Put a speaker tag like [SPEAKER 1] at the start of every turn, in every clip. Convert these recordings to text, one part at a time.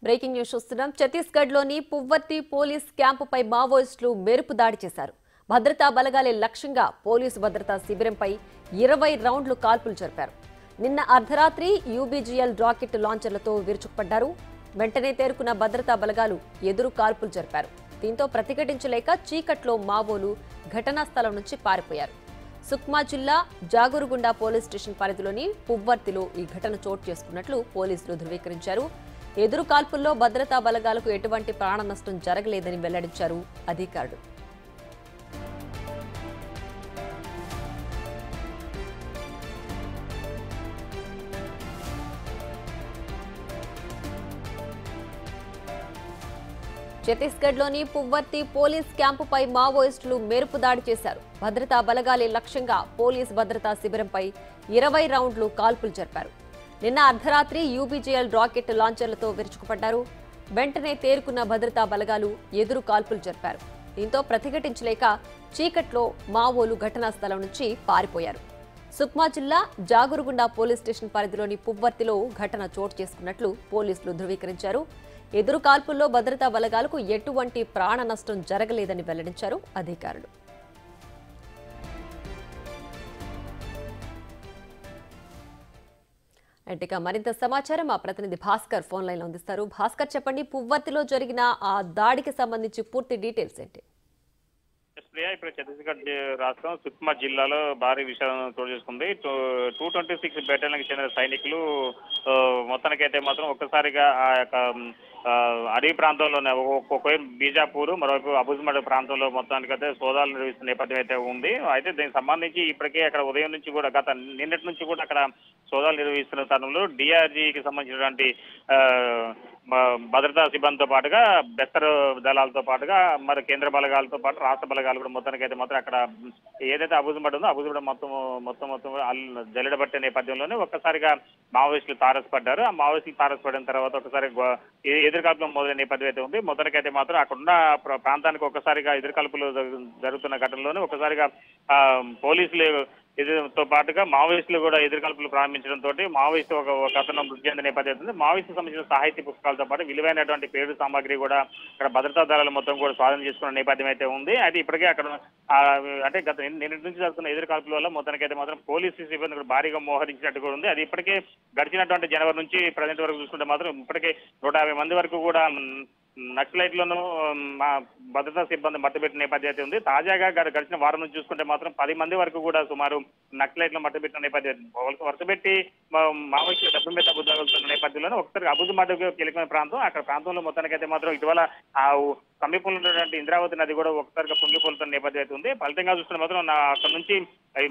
[SPEAKER 1] Breaking news చూస్తున్నాం. ఛత్తీస్గఢ్లోని పువ్వర్తి police క్యాంపుపై మావోయిస్టులు మెరుపు దాడి చేశారు. భద్రతా బలగాలే లక్ష్యంగా పోలీసు భద్రతా శిబిరంపై 20 రౌండ్లు కాల్పులు జరిపారు. నిన్న అర్ధరాత్రి యూబీజీఎల్ రాకెట్ లాంచర్లతో విరుచుకుపడ్డారు. వెంటనే తేరుకున్న భద్రతా బలగాలు ఎదురు కాల్పులు జరిపారు. దీంతో ప్రతిఘటించలేక చీకట్లో మావోలు ఘటనా స్థలం నుంచి పారిపోయారు. సుక్మా జిల్లా జాగురుగుండా పోలీస్ స్టేషన్ పరిధిలోని పువ్వర్తిలో ఈ ఘటన చోటు చేసుకున్నట్లు పోలీసులు ధృవీకరించారు. ఎదురు కాల్పుల్లో భద్రతా బలగాలకు ఎటువంటి ప్రాణ నష్టం జరగలేదని వెల్లడించారు అధికారులు. ఛత్తీస్గఢ్లోని పువ్వర్తి పోలీస్ క్యాంపుపై మావోయిస్టులు మెరుపు దాడి చేశారు. భద్రతా బలగాలే లక్ష్యంగా పోలీస్ భద్రతా శిబిరంపై 20 రౌండ్లు కాల్పులు జరిపారు. నిన్న అర్ధరాత్రి యూబీజీఎల్ రాకెట్ లాంచర్లతో విరుచుకుపడ్డారు. వెంటనే తేరుకున్న భద్రతా బలగాలు ఎదురు కాల్పులు జరిపారు. దీంతో ప్రతిఘటించలేక చీకట్లో మావోలు ఘటనా స్థలం నుంచి పారిపోయారు. సుక్మా జిల్లా జాగురుగుండా పోలీస్ స్టేషన్ పరిధిలోని పువ్వర్తిలో ఘటన చోటు చేసుకున్నట్లు పోలీసులు ధృవీకరించారు. ఎదురు కాల్పుల్లో భద్రతా బలగాలకు ఎటువంటి ప్రాణ నష్టం జరగలేదని వెల్లడించారు అధికారులు. అంటే మరింత సమాచారం మా ప్రతినిధి భాస్కర్ ఫోన్ లైన్ లో అందిస్తారు. భాస్కర్, చెప్పండి, పువ్వర్తిలో జరిగిన ఆ దాడికి సంబంధించి పూర్తి డీటెయిల్స్ ఏంటి?
[SPEAKER 2] ఇప్పుడు ఛత్తీస్గఢ్ రాష్ట్రం సుక్మా జిల్లాలో భారీ విషయం చోటు చేసుకుంది. 226 బెటాలియన్కి చెందిన సైనికులు మొత్తానికైతే మాత్రం ఒక్కసారిగా ఆ యొక్క అడవి ప్రాంతంలోనే ఒకవైపు బీజాపూర్, మరోవైపు అబుజ్మడ్ ప్రాంతంలో మొత్తానికైతే సోదాలు నిర్వహిస్తున్న నేపథ్యం అయితే ఉంది. అయితే దీనికి సంబంధించి ఇప్పటికే అక్కడ ఉదయం నుంచి కూడా నిన్నటి నుంచి కూడా అక్కడ సోదాలు నిర్వహిస్తున్న తరుణంలో డిఆర్జీకి సంబంధించినటువంటి భద్రతా సిబ్బందితో పాటుగా బెస్తర్ దళాలతో పాటుగా మరి కేంద్ర బలగాలతో పాటు రాష్ట్ర బలగాలు కూడా మొత్తానికైతే మాత్రం అక్కడ ఏదైతే అబుజ్మడ్ ఉందో అబుజ్మడ్ మొత్తం జల్లెడబట్టే నేపథ్యంలోనే ఒక్కసారిగా మావోయిస్టులు తారసపడ్డారు. ఆ మావోయిస్టులు తారసపడిన తర్వాత ఒకసారి ఎదురుకాల్పులు మొదలైన నేపథ్యం అయితే ఉంది. మొదటికైతే మాత్రం అక్కడున్న ప్రాంతానికి ఒక్కసారిగా ఎదురుకాల్పులు జరుగుతున్న ఘటనలోనే ఒకసారిగా పోలీసులు తో పాటుగా మావోయిస్టులు కూడా ఎదురుకాల్పులు ప్రారంభించడంతో మావోయిస్టు ఒక అతను మృతి చెందిన నేపథ్యం ఉంది. మావోయిస్టు సంబంధించిన సాహిత్య పుస్తకాలతో పాటు విలువైనటువంటి పేరు సామాగ్రి కూడా అక్కడ భద్రతా దళాలు మొత్తం కూడా స్వాధీనం చేసుకున్న నేపథ్యం అయితే ఉంది. అయితే ఇప్పటికే అక్కడ అంటే నిన్నటి నుంచి జరుగుతున్న ఎదురుకాల్పుల వల్ల మొత్తానికైతే మాత్రం పోలీసు సిబ్బంది కూడా భారీగా మోహరించినట్టు కూడా ఉంది. అది ఇప్పటికే గడిచినటువంటి జనవరి నుంచి ప్రజెంట్ వరకు చూసుకుంటే మాత్రం ఇప్పటికే 150 మంది వరకు కూడా నక్సలైట్లను మా భద్రతా సిబ్బంది మట్టుబెట్టిన నేపథ్యం అయితే ఉంది. తాజాగా గడిచిన వారం నుంచి చూసుకుంటే మాత్రం 10 మంది వరకు కూడా సుమారు నక్సలైట్లను మట్టుబెట్టిన నేపథ్యం వరుసపెట్టి మావోయిస్టులు డబ్బు మీద డబ్బు తగులుతున్న నేపథ్యంలోనే ఒకసారి అబుజ్మడ్ కీలకమైన ప్రాంతం. అక్కడ ప్రాంతంలో మొత్తానికైతే మాత్రం ఇటీవల ఆ సమీపంలో ఉన్నటువంటి ఇంద్రావతి నది కూడా ఒకసారిగా పొంగిపోతున్న నేపథ్యం అయితే ఉంది. ఫలితంగా చూసుకుంటే మాత్రం అక్కడ నుంచి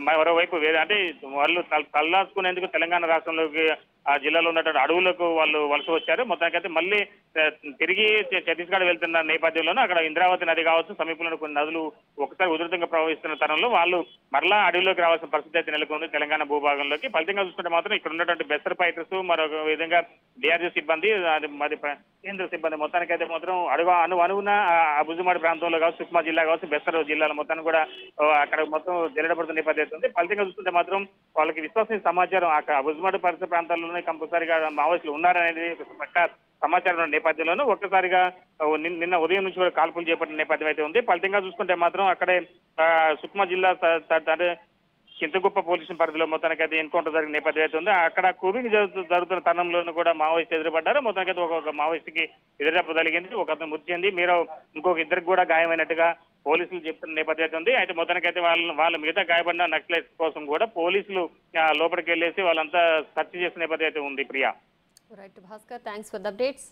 [SPEAKER 2] మరోవైపు అంటే వాళ్ళు తల్లాసుకునేందుకు తెలంగాణ రాష్ట్రంలోకి ఆ జిల్లాలో ఉన్నటువంటి అడవులకు వాళ్ళు వలస వచ్చారు. మొత్తానికైతే మళ్ళీ తిరిగి ఛత్తీస్గఢ్ వెళ్తున్న నేపథ్యంలోనూ అక్కడ ఇంద్రావతి నది కావచ్చు, సమీపంలో కొన్ని నదులు ఒకసారి ఉధృతంగా ప్రవహిస్తున్న తరంలో వాళ్ళు మరలా అడవిలోకి రావాల్సిన పరిస్థితి అయితే నెలకొంది తెలంగాణ భూభాగంలోకి. ఫలితంగా చూసుకుంటే మాత్రం ఇక్కడ ఉన్నటువంటి బెస్తర్ ఫైటర్స్, మరొక విధంగా డిఆర్జీ సిబ్బంది, మరి కేంద్ర సిబ్బంది మొత్తానికైతే మాత్రం అనువున అబుజ్మడ్ ప్రాంతంలో కావచ్చు, సుక్మా జిల్లా కావచ్చు, బెస్తర్ జిల్లాల మొత్తాన్ని కూడా అక్కడ మొత్తం జల్లెడబడుతున్న నేపథ్యం ఉంది. ఫలితంగా చూస్తుంటే మాత్రం వాళ్ళకి విశ్వసనీయ సమాచారం అక్కడ అబుజ్మడ్ పరిసర ప్రాంతాల్లోనే కంపల్సరిగా మావోయిస్టులు ఉన్నారనేది పక్క సమాచారం ఉన్న నేపథ్యంలోనూ ఒక్కసారిగా నిన్న ఉదయం నుంచి కూడా కాల్పులు చేపట్టిన నేపథ్యం అయితే ఉంది. ఫలితంగా చూసుకుంటే మాత్రం అక్కడే సుక్మా జిల్లా చింతగుప్ప పోలీసు పరిధిలో మొత్తానికైతే ఎన్కౌంటర్ జరిగిన నేపథ్యం అయితే ఉంది. అక్కడ కూబింగ్ జరుగుతున్న తరుణంలోనూ కూడా మావోయిస్టు ఎదురుపడ్డారు. మొత్తానికైతే ఒక మావోయిస్టుకి ఎదురుదెబ్బ తగిలింది, ఒక అతను మృతి చెంది ఇంకొక ఇద్దరికి కూడా గాయమైనట్టుగా పోలీసులు చెప్తున్న నేపథ్యం ఉంది. అయితే మొత్తానికైతే వాళ్ళ మిగతా గాయపడిన నక్సలైట్స్ కోసం కూడా పోలీసులు లోపలికి వెళ్ళేసి వాళ్ళంతా సెర్చ్ చేసిన నేపథ్యం అయితే ఉంది. Priya.
[SPEAKER 1] Right Bhaskar, thanks for the updates.